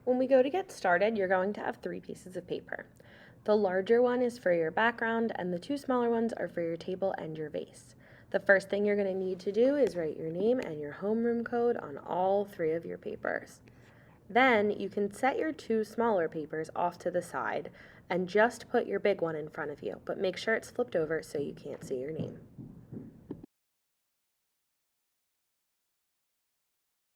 When we go to get started, you're going to have 3 pieces of paper. The larger one is for your background, and the 2 smaller ones are for your table and your vase. The first thing you're going to need to do is write your name and your homeroom code on all 3 of your papers. Then you can set your 2 smaller papers off to the side and just put your big one in front of you, but make sure it's flipped over so you can't see your name.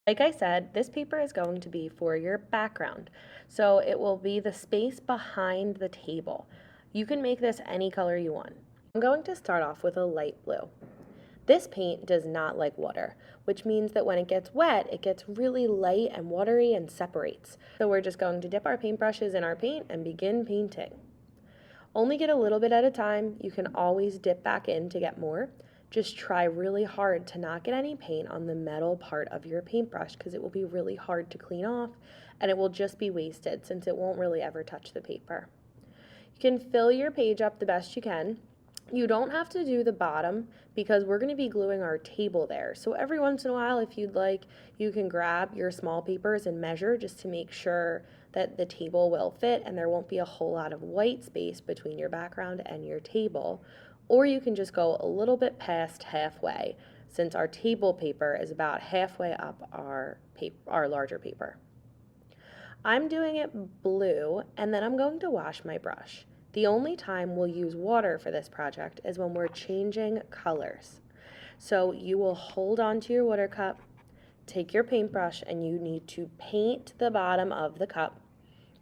Like I said, this paper is going to be for your background, so it will be the space behind the table. You can make this any color you want. I'm going to start off with a light blue. This paint does not like water, which means that when it gets wet, it gets really light and watery and separates. So we're just going to dip our paintbrushes in our paint and begin painting. Only get a little bit at a time. You can always dip back in to get more. Just try really hard to not get any paint on the metal part of your paintbrush because it will be really hard to clean off and it will just be wasted since it won't really ever touch the paper. You can fill your page up the best you can. You don't have to do the bottom because we're going to be gluing our table there. So every once in a while, if you'd like, you can grab your small papers and measure just to make sure that the table will fit and there won't be a whole lot of white space between your background and your table. Or you can just go a little bit past halfway since our table paper is about halfway up our larger paper. I'm doing it blue and then I'm going to wash my brush. The only time we'll use water for this project is when we're changing colors. So you will hold onto your water cup, take your paintbrush, and you need to paint the bottom of the cup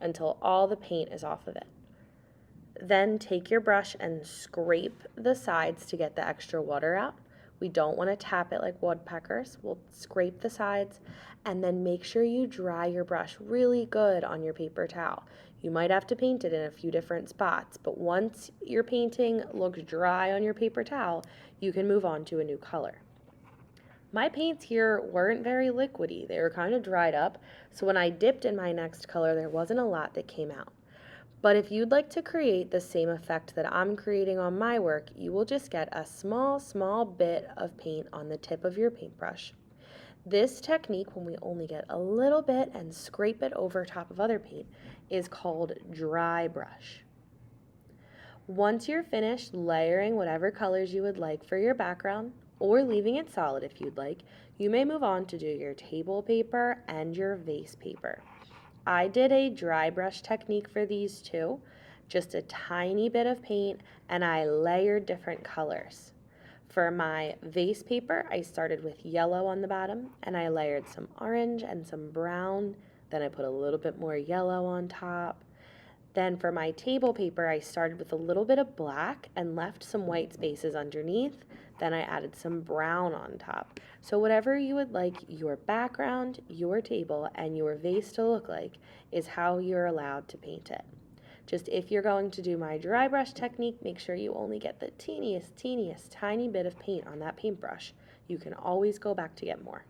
until all the paint is off of it. Then take your brush and scrape the sides to get the extra water out. We don't want to tap it like woodpeckers. We'll scrape the sides and then make sure you dry your brush really good on your paper towel. You might have to paint it in a few different spots, but once your painting looks dry on your paper towel, you can move on to a new color. My paints here weren't very liquidy. They were kind of dried up, so when I dipped in my next color, there wasn't a lot that came out. But if you'd like to create the same effect that I'm creating on my work, you will just get a small bit of paint on the tip of your paintbrush. This technique, when we only get a little bit and scrape it over top of other paint, is called dry brush. Once you're finished layering whatever colors you would like for your background, or leaving it solid if you'd like, you may move on to do your table paper and your vase paper. I did a dry brush technique for these two, just a tiny bit of paint, and I layered different colors. For my vase paper, I started with yellow on the bottom, and I layered some orange and some brown, then I put a little bit more yellow on top. Then for my table paper, I started with a little bit of black and left some white spaces underneath. Then I added some brown on top. So whatever you would like your background, your table, and your vase to look like is how you're allowed to paint it. Just if you're going to do my dry brush technique, make sure you only get the teeniest tiny bit of paint on that paintbrush. You can always go back to get more.